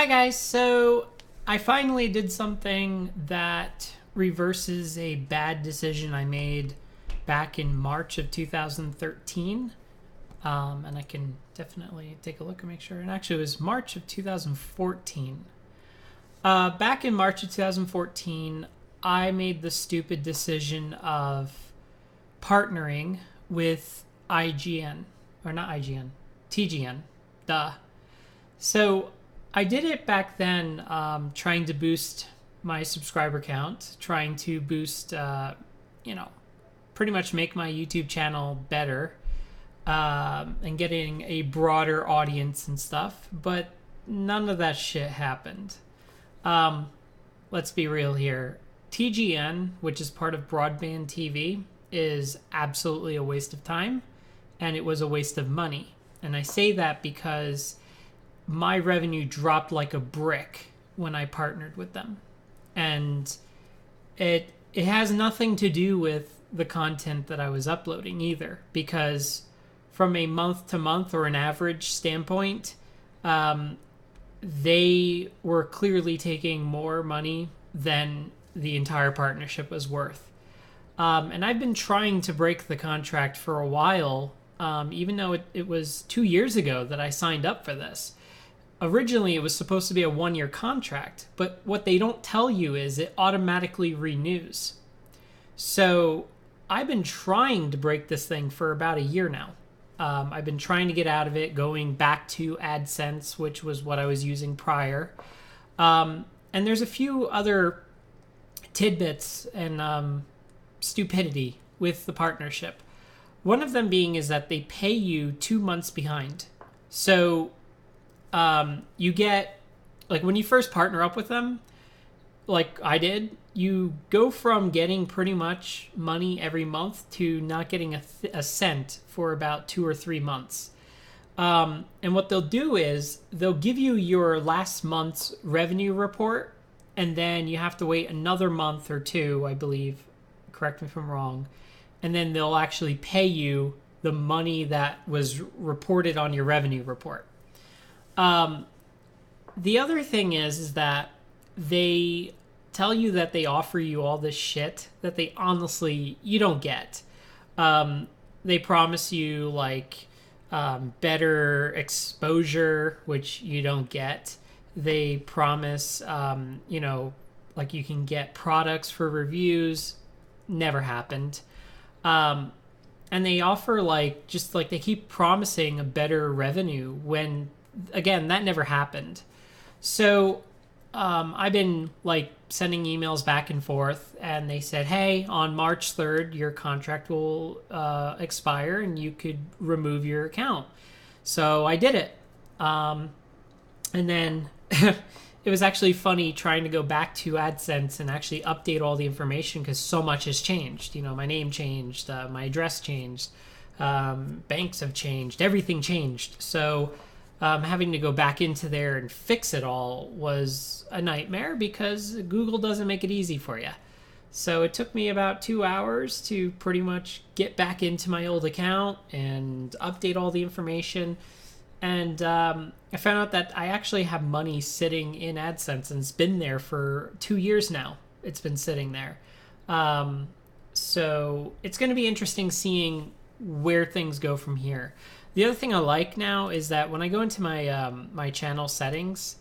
Hi guys, so I finally did something that reverses a bad decision I made back in March of 2013. And I can definitely take a look and make sure. And actually, it was March of 2014. Back in March of 2014, I made the stupid decision of partnering with IGN, or not IGN, TGN. Duh. So I did it back then, trying to boost my subscriber count, trying to boost, pretty much make my YouTube channel better, and getting a broader audience and stuff. But none of that shit happened. Let's be real here. TGN, which is part of BroadbandTV, is absolutely a waste of time, and it was a waste of money. And I say that because my revenue dropped like a brick when I partnered with them. And it has nothing to do with the content that I was uploading either, because from a month to month or an average standpoint, they were clearly taking more money than the entire partnership was worth. And I've been trying to break the contract for a while, even though it was 2 years ago that I signed up for this. Originally, it was supposed to be a 1-year contract, but what they don't tell you is it automatically renews. So I've been trying to break this thing for about a year now. I've been trying to get out of it, going back to AdSense, which was what I was using prior. And there's a few other tidbits and stupidity with the partnership. One of them being is that they pay you 2 months behind. So you get, like, when you first partner up with them, like I did, you go from getting pretty much money every month to not getting a cent for about 2 or 3 months. And what they'll do is they'll give you your last month's revenue report, and then you have to wait another month or two, I believe. Correct me if I'm wrong. And then they'll actually pay you the money that was reported on your revenue report. The other thing is that they tell you that they offer you all this shit that they honestly, you don't get. They promise you like better exposure, which you don't get. They promise, like you can get products for reviews. Never happened. And they offer they keep promising a better revenue when, again, that never happened. So I've been sending emails back and forth, and they said, hey, on March 3rd, your contract will expire and you could remove your account. So I did it. And then it was actually funny trying to go back to AdSense and actually update all the information because so much has changed. My name changed, my address changed, banks have changed, everything changed. So having to go back into there and fix it all was a nightmare because Google doesn't make it easy for you. So it took me about 2 hours to pretty much get back into my old account and update all the information. And I found out that I actually have money sitting in AdSense, and it's been there for 2 years now. It's been sitting there. So it's going to be interesting seeing where things go from here. The other thing I like now is that when I go into my my channel settings,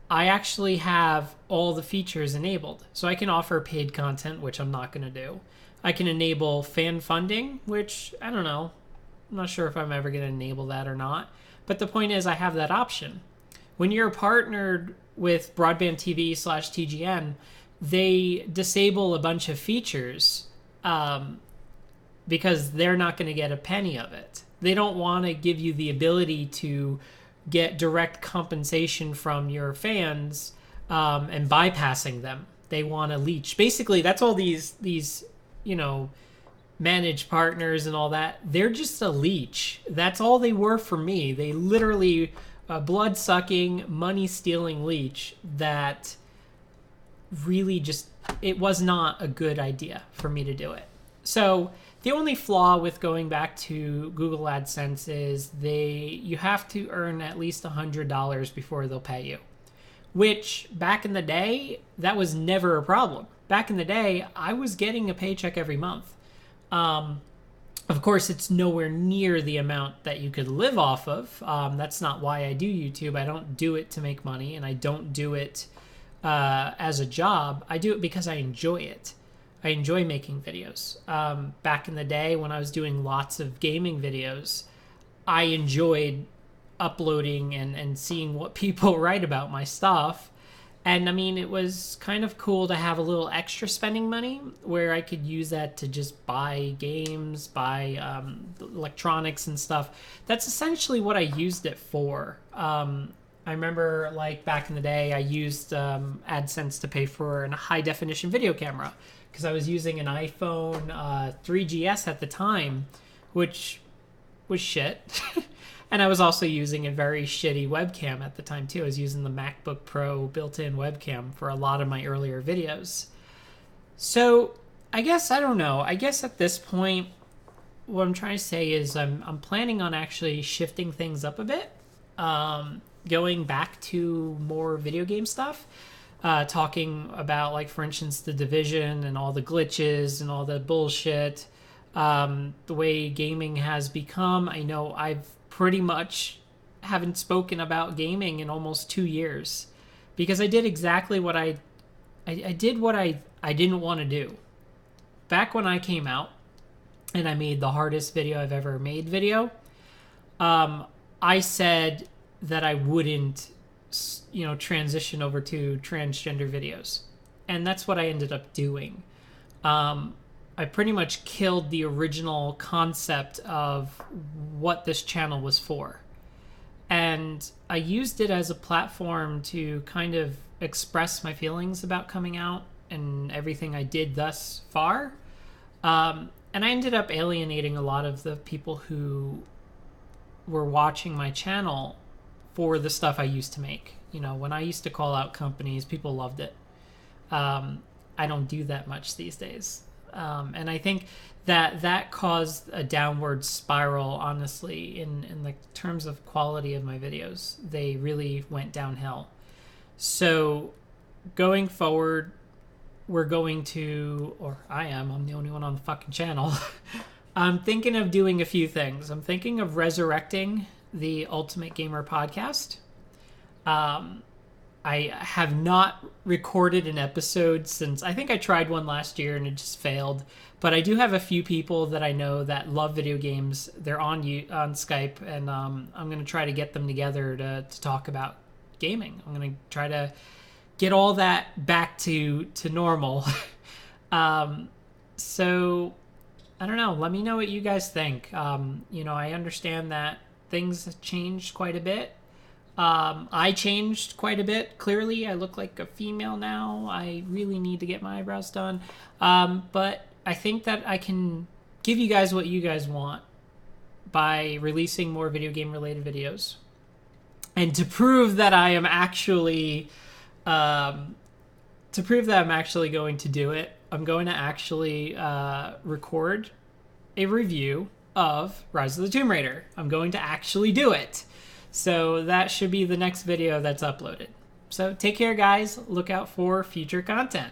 I actually have all the features enabled. So I can offer paid content, which I'm not going to do. I can enable fan funding, which I don't know. I'm not sure if I'm ever going to enable that or not. But the point is I have that option. When you're partnered with BroadbandTV/TGN, they disable a bunch of features because they're not going to get a penny of it. They don't want to give you the ability to get direct compensation from your fans and bypassing them. They want to leech. Basically, that's all these managed partners and all that. They're just a leech. That's all they were for me. They literally a blood-sucking, money-stealing leech that really just, it was not a good idea for me to do it. So the only flaw with going back to Google AdSense is you have to earn at least $100 before they'll pay you, which back in the day, that was never a problem. Back in the day, I was getting a paycheck every month. Of course, it's nowhere near the amount that you could live off of. That's not why I do YouTube. I don't do it to make money, and I don't do it as a job. I do it because I enjoy it. I enjoy making videos. Back in the day when I was doing lots of gaming videos, I enjoyed uploading and seeing what people write about my stuff. And I mean, it was kind of cool to have a little extra spending money where I could use that to just buy games, buy electronics and stuff. That's essentially what I used it for. I remember, like, back in the day, I used AdSense to pay for a high-definition video camera because I was using an iPhone 3GS at the time, which was shit. And I was also using a very shitty webcam at the time, too. I was using the MacBook Pro built-in webcam for a lot of my earlier videos. So, I guess, I don't know. I guess at this point, what I'm trying to say is I'm planning on actually shifting things up a bit. Going back to more video game stuff. Talking about, like, for instance, The Division and all the glitches and all the bullshit. The way gaming has become. I know I've pretty much haven't spoken about gaming in almost 2 years because I did exactly what I did what I didn't want to do. Back when I came out and I made the hardest video I've ever made video, I said that I wouldn't, transition over to transgender videos. And that's what I ended up doing. I pretty much killed the original concept of what this channel was for. And I used it as a platform to kind of express my feelings about coming out and everything I did thus far. And I ended up alienating a lot of the people who were watching my channel for the stuff I used to make. When I used to call out companies, people loved it. I don't do that much these days. And I think that caused a downward spiral, honestly, in the terms of quality of my videos. They really went downhill. So going forward, we're going to, or I'm the only one on the fucking channel. I'm thinking of doing a few things. I'm thinking of resurrecting the Ultimate Gamer podcast. I have not recorded an episode since, I think I tried one last year and it just failed. But I do have a few people that I know that love video games. They're on Skype, and I'm going to try to get them together to talk about gaming. I'm going to try to get all that back to normal. So, I don't know. Let me know what you guys think. I understand that things have changed quite a bit. I changed quite a bit. Clearly, I look like a female now. I really need to get my eyebrows done. But I think that I can give you guys what you guys want by releasing more video game related videos. And to prove that I am actually, going to do it, I'm going to actually record a review of Rise of the Tomb Raider. I'm going to actually do it. So that should be the next video that's uploaded. So take care, guys. Look out for future content.